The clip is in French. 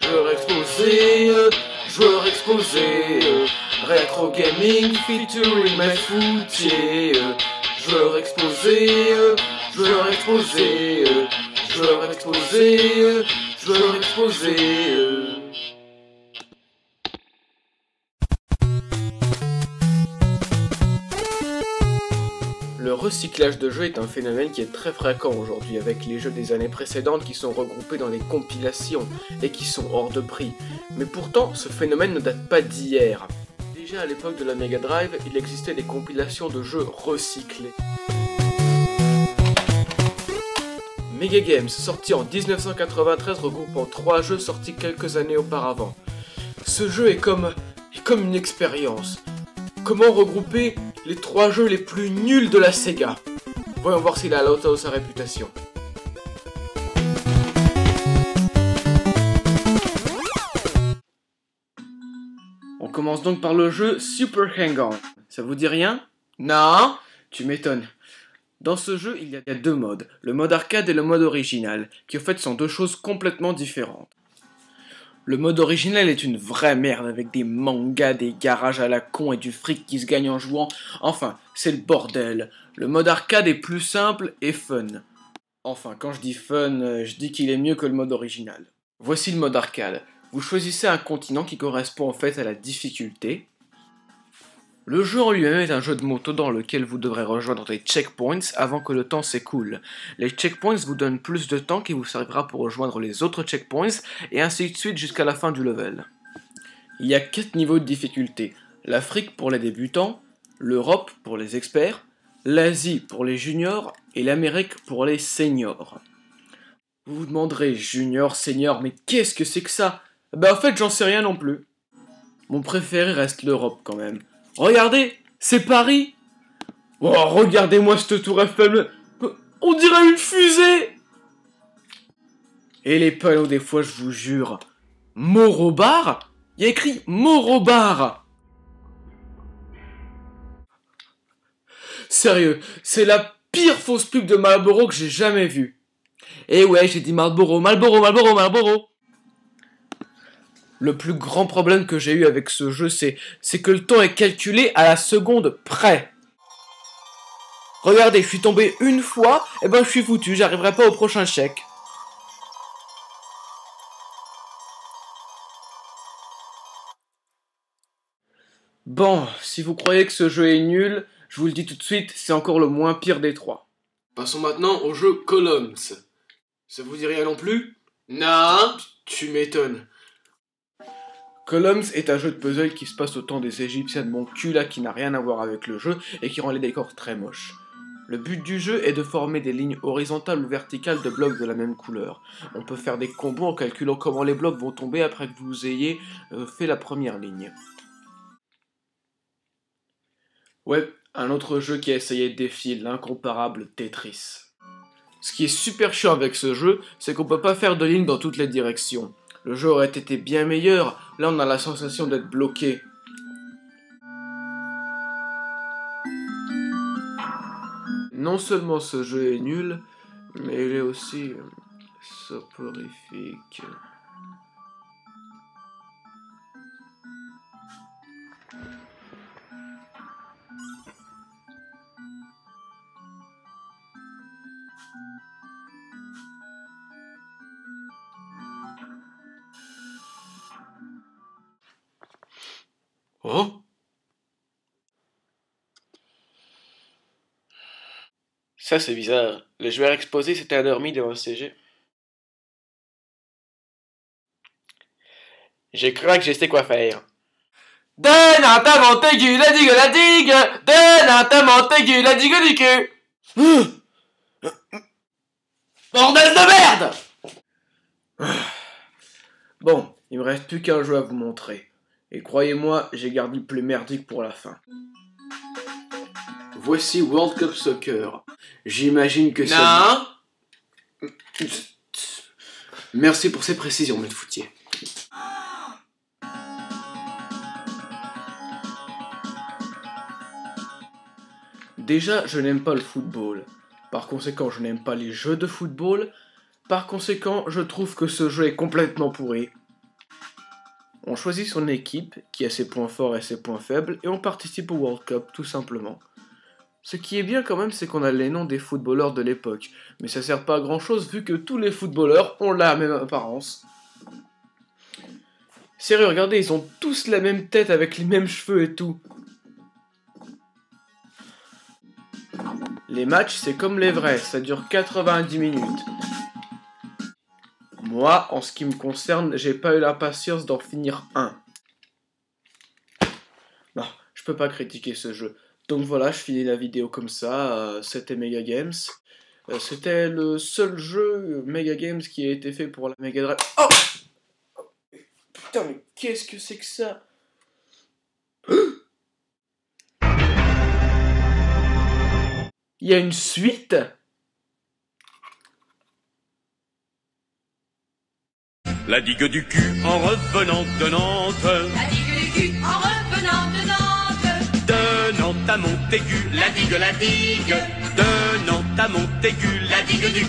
Joueur exposé, joueur exposé, rétro gaming featuring my foutier. Joueur exposé, joueur exposé, joueur exposé, joueur exposé. Le recyclage de jeux est un phénomène qui est très fréquent aujourd'hui, avec les jeux des années précédentes qui sont regroupés dans des compilations et qui sont hors de prix. Mais pourtant, ce phénomène ne date pas d'hier. Déjà à l'époque de la Mega Drive, il existait des compilations de jeux recyclés. Mega Games, sorti en 1993, regroupant 3 jeux sortis quelques années auparavant. Ce jeu est comme une expérience. Comment regrouper les 3 jeux les plus nuls de la Sega? Voyons voir s'il a à la hauteur de sa réputation. On commence donc par le jeu Super Hang-On. Ça vous dit rien? Non? Tu m'étonnes. Dans ce jeu, il y a 2 modes, le mode arcade et le mode original, qui en fait sont 2 choses complètement différentes. Le mode original est une vraie merde avec des mangas, des garages à la con et du fric qui se gagne en jouant. Enfin, c'est le bordel. Le mode arcade est plus simple et fun. Enfin, quand je dis fun, je dis qu'il est mieux que le mode original. Voici le mode arcade. Vous choisissez un continent qui correspond en fait à la difficulté. Le jeu en lui-même est un jeu de moto dans lequel vous devrez rejoindre des checkpoints avant que le temps s'écoule. Les checkpoints vous donnent plus de temps qui vous servira pour rejoindre les autres checkpoints et ainsi de suite jusqu'à la fin du level. Il y a 4 niveaux de difficulté. L'Afrique pour les débutants, l'Europe pour les experts, l'Asie pour les juniors et l'Amérique pour les seniors. Vous vous demanderez junior, senior, mais qu'est-ce que c'est que ça? Ben en fait j'en sais rien non plus. Mon préféré reste l'Europe quand même. Regardez, c'est Paris. Oh, regardez-moi cette tour Eiffel. On dirait une fusée. Et les panneaux des fois, je vous jure. Morobar? Il y a écrit Morobar. Sérieux, c'est la pire fausse pub de Marlboro que j'ai jamais vue. Et ouais, j'ai dit Marlboro, Marlboro, Marlboro, Marlboro. Le plus grand problème que j'ai eu avec ce jeu, c'est que le temps est calculé à la seconde près. Regardez, je suis tombé une fois, et ben je suis foutu, j'arriverai pas au prochain chèque. Bon, si vous croyez que ce jeu est nul, je vous le dis tout de suite, c'est encore le moins pire des 3. Passons maintenant au jeu Columns. Ça vous dit rien non plus? Non, tu m'étonnes. Columns est un jeu de puzzle qui se passe au temps des Égyptiens de mon cul là, qui n'a rien à voir avec le jeu et qui rend les décors très moches. Le but du jeu est de former des lignes horizontales ou verticales de blocs de la même couleur. On peut faire des combos en calculant comment les blocs vont tomber après que vous ayez fait la première ligne. Ouais, un autre jeu qui a essayé de défier l'incomparable Tetris. Ce qui est super chiant avec ce jeu, c'est qu'on peut pas faire de lignes dans toutes les directions. Le jeu aurait été bien meilleur, là on a la sensation d'être bloqué. Non seulement ce jeu est nul, mais il est aussi soporifique. Oh? Ça c'est bizarre. Le joueur exposé s'était endormi devant le CG. Je crois que je sais quoi faire. Donne à ta Montaigu la digue la digue. Donne à ta Montaigu la digue du cul. Bordel de merde. Bon, il me reste plus qu'un jeu à vous montrer. Et croyez-moi, j'ai gardé le plus merdique pour la fin. Voici World Cup Soccer. J'imagine que ça... Non. Merci pour ces précisions, maître Foutier. Déjà, je n'aime pas le football. Par conséquent, je n'aime pas les jeux de football. Par conséquent, je trouve que ce jeu est complètement pourri. On choisit son équipe, qui a ses points forts et ses points faibles, et on participe au World Cup, tout simplement. Ce qui est bien quand même, c'est qu'on a les noms des footballeurs de l'époque, mais ça sert pas à grand chose vu que tous les footballeurs ont la même apparence. Sérieux, regardez, ils ont tous la même tête avec les mêmes cheveux et tout. Les matchs, c'est comme les vrais, ça dure 90 minutes. Moi, en ce qui me concerne, j'ai pas eu la patience d'en finir un. Non, je peux pas critiquer ce jeu. Donc voilà, je finis la vidéo comme ça, c'était Mega Games. C'était le seul jeu Mega Games qui a été fait pour la Mega Drive. Oh! Putain, mais qu'est-ce que c'est que ça? Il y a une suite? La digue du cul en revenant de Nantes. La digue du cul en revenant de Nantes. De Nantes à Montaigu. La digue, la digue. De Nantes à Montaigu. La digue du